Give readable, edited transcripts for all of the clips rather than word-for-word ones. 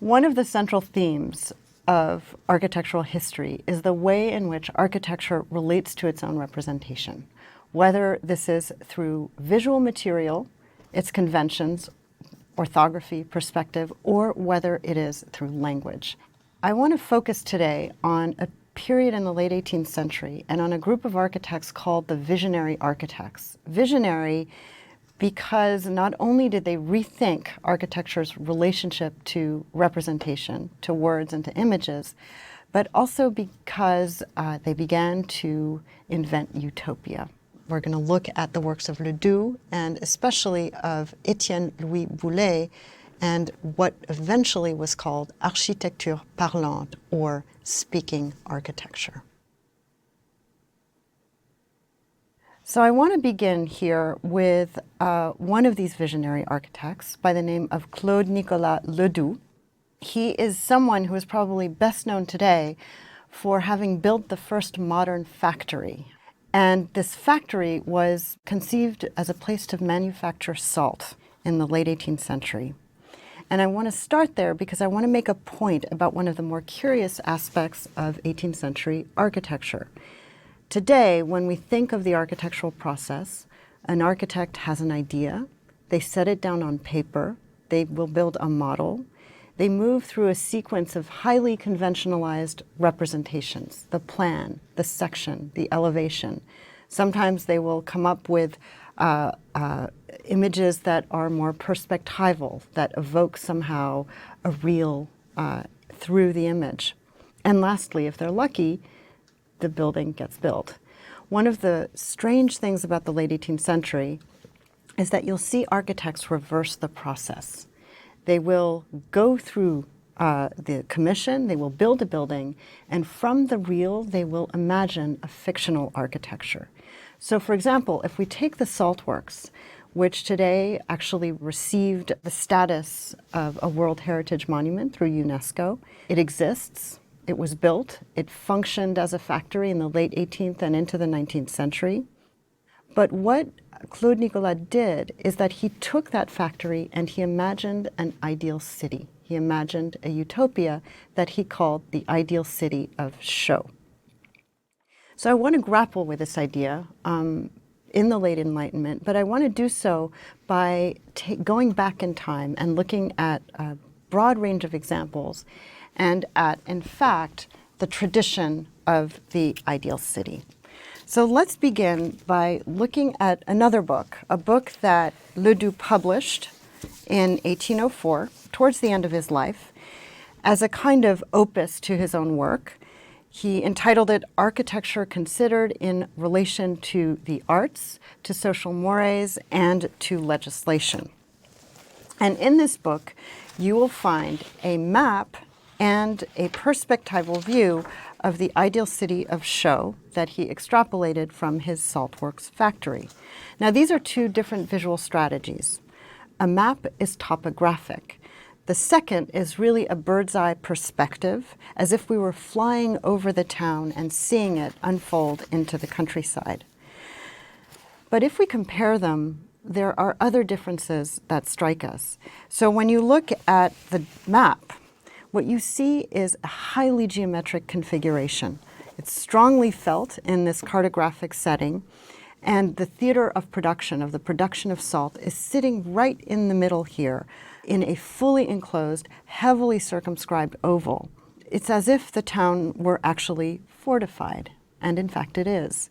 One of the central themes of architectural history is the way in which architecture relates to its own representation, whether this is through visual material, its conventions, orthography, perspective, or whether it is through language. I want to focus today on a period in the late 18th century and on a group of architects called the visionary architects. Visionary because not only did they rethink architecture's relationship to representation, to words and to images, but also because they began to invent utopia. We're going to look at the works of Ledoux and especially of Étienne Louis Boullé and what eventually was called architecture parlante, or speaking architecture. So I want to begin here with one of these visionary architects by the name of Claude Nicolas Ledoux. He is someone who is probably best known today for having built the first modern factory. And this factory was conceived as a place to manufacture salt in the late 18th century. And I want to start there because I want to make a point about one of the more curious aspects of 18th century architecture. Today, when we think of the architectural process, an architect has an idea, they set it down on paper, they will build a model, they move through a sequence of highly conventionalized representations, the plan, the section, the elevation. Sometimes they will come up with images that are more perspectival, that evoke somehow a reel through the image. And lastly, if they're lucky, the building gets built. One of the strange things about the late 18th century is that you'll see architects reverse the process. They will go through the commission, they will build a building, and from the real, they will imagine a fictional architecture. So for example, if we take the Salt Works, which today actually received the status of a World Heritage Monument through UNESCO, it exists. It was built, it functioned as a factory in the late 18th and into the 19th century. But what Claude Nicolas did is that he took that factory and he imagined an ideal city. He imagined a utopia that he called the ideal city of Chaux. So I want to grapple with this idea in the late Enlightenment, but I want to do so by going back in time and looking at a broad range of examples and at, in fact, the tradition of the ideal city. So let's begin by looking at another book, a book that Ledoux published in 1804, towards the end of his life, as a kind of opus to his own work. He entitled it Architecture Considered in Relation to the Arts, to Social Mores, and to Legislation. And in this book, you will find a map and a perspectival view of the ideal city of Chaux that he extrapolated from his saltworks factory. Now, these are two different visual strategies. A map is topographic. The second is really a bird's eye perspective, as if we were flying over the town and seeing it unfold into the countryside. But if we compare them, there are other differences that strike us. So when you look at the map, what you see is a highly geometric configuration. It's strongly felt in this cartographic setting, and the theater of production, of the production of salt, is sitting right in the middle here in a fully enclosed, heavily circumscribed oval. It's as if the town were actually fortified, and in fact it is.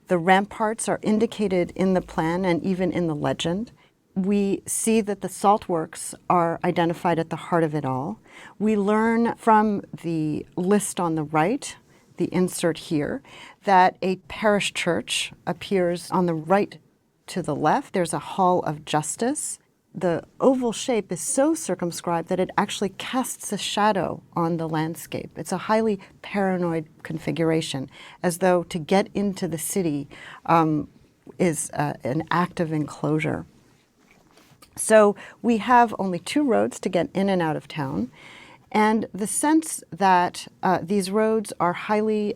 The ramparts are indicated in the plan and even in the legend. We see that the salt works are identified at the heart of it all. We learn from the list on the right, the insert here, that a parish church appears on the right to the left. There's a hall of justice. The oval shape is so circumscribed that it actually casts a shadow on the landscape. It's a highly paranoid configuration, as though to get into the city is an act of enclosure. So we have only two roads to get in and out of town, And the sense that these roads are highly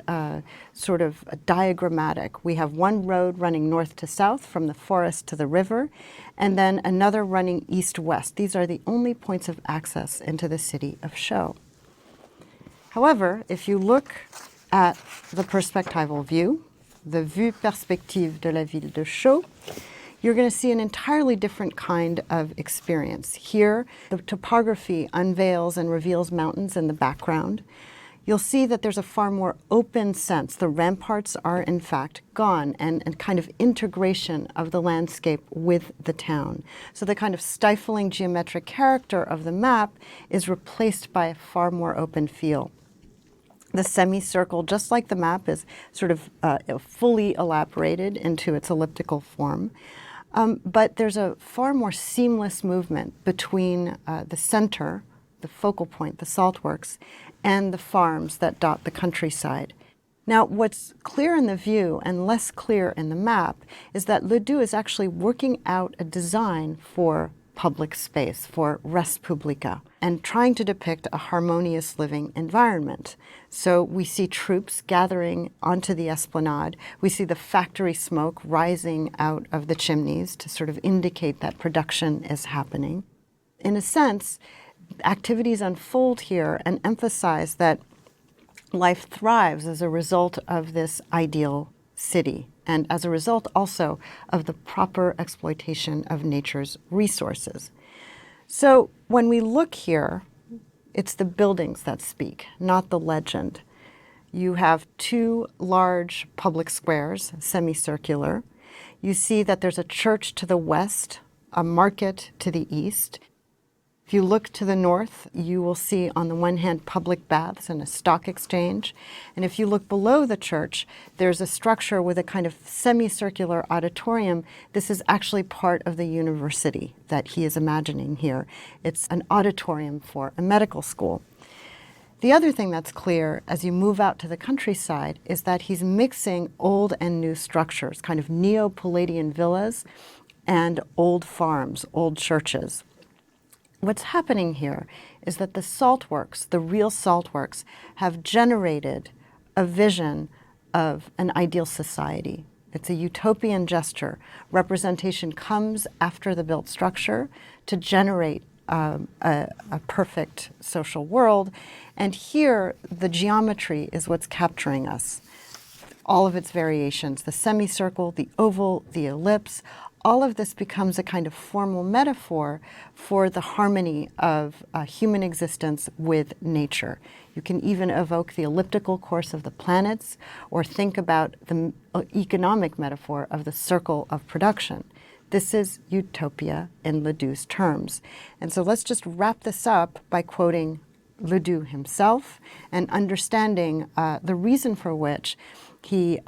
sort of diagrammatic. We have one road running north to south from the forest to the river, and then another running east-west. These are the only points of access into the city of Chaux. However, if you look at the perspectival view, the vue perspective de la ville de Chaux, you're going to see an entirely different kind of experience. Here, the topography unveils and reveals mountains in the background. You'll see that there's a far more open sense. The ramparts are, in fact, gone, and kind of integration of the landscape with the town. So the kind of stifling geometric character of the map is replaced by a far more open feel. The semicircle, just like the map, is sort of fully elaborated into its elliptical form. But there's a far more seamless movement between the center, the focal point, the saltworks, and the farms that dot the countryside. Now, what's clear in the view and less clear in the map is that Ledoux is actually working out a design for public space, for res publica, and trying to depict a harmonious living environment. So we see troops gathering onto the esplanade. We see the factory smoke rising out of the chimneys to sort of indicate that production is happening. In a sense, activities unfold here and emphasize that life thrives as a result of this ideal city, and as a result also of the proper exploitation of nature's resources. So when we look here, it's the buildings that speak, not the legend. You have two large public squares, semicircular. You see that there's a church to the west, a market to the east. If you look to the north, you will see on the one hand public baths and a stock exchange. And if you look below the church, there's a structure with a kind of semicircular auditorium. This is actually part of the university that he is imagining here. It's an auditorium for a medical school. The other thing that's clear as you move out to the countryside is that he's mixing old and new structures, kind of Neo-Palladian villas and old farms, old churches. What's happening here is that the saltworks, the real saltworks, have generated a vision of an ideal society. It's a utopian gesture. Representation comes after the built structure to generate a perfect social world. And here, the geometry is what's capturing us. All of its variations, the semicircle, the oval, the ellipse, all of this becomes a kind of formal metaphor for the harmony of human existence with nature. You can even evoke the elliptical course of the planets or think about the economic metaphor of the circle of production. This is utopia in Ledoux' terms. And so let's just wrap this up by quoting Ledoux himself and understanding the reason for which he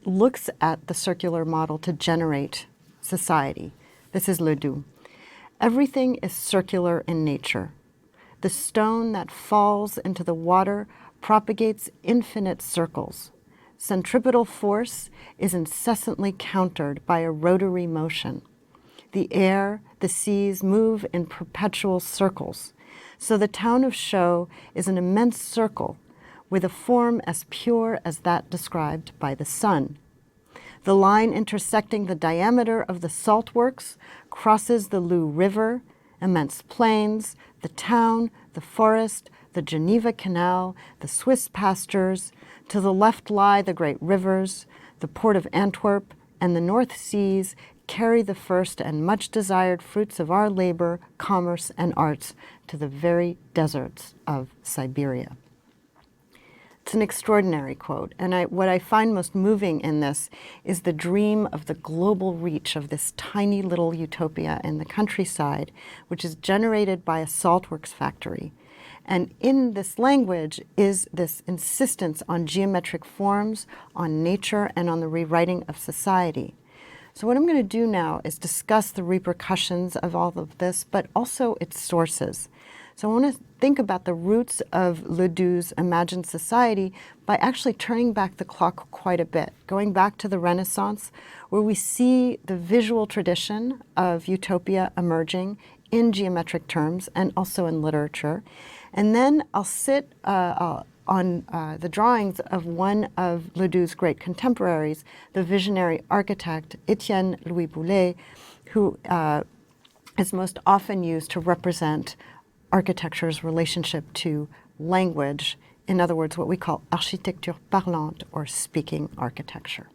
looks at the circular model to generate society. This is Ledoux. Everything is circular in nature. The stone that falls into the water propagates infinite circles. Centripetal force is incessantly countered by a rotary motion. The air, the seas move in perpetual circles. So the town of Chaux is an immense circle with a form as pure as that described by the sun. The line intersecting the diameter of the saltworks crosses the Ledoux River, immense plains, the town, the forest, the Geneva Canal, the Swiss pastures. To the left lie the great rivers, the port of Antwerp, and the North Seas carry the first and much desired fruits of our labor, commerce, and arts to the very deserts of Siberia. It's an extraordinary quote, and what I find most moving in this is the dream of the global reach of this tiny little utopia in the countryside, which is generated by a saltworks factory. And in this language is this insistence on geometric forms, on nature, and on the rewriting of society. So what I'm going to do now is discuss the repercussions of all of this, but also its sources. So I want to think about the roots of Ledoux' imagined society by actually turning back the clock quite a bit, going back to the Renaissance, where we see the visual tradition of utopia emerging in geometric terms and also in literature. And then I'll sit on the drawings of one of Ledoux' great contemporaries, the visionary architect Étienne Louis Boullé, who is most often used to represent architecture's relationship to language. In other words, what we call architecture parlante or speaking architecture.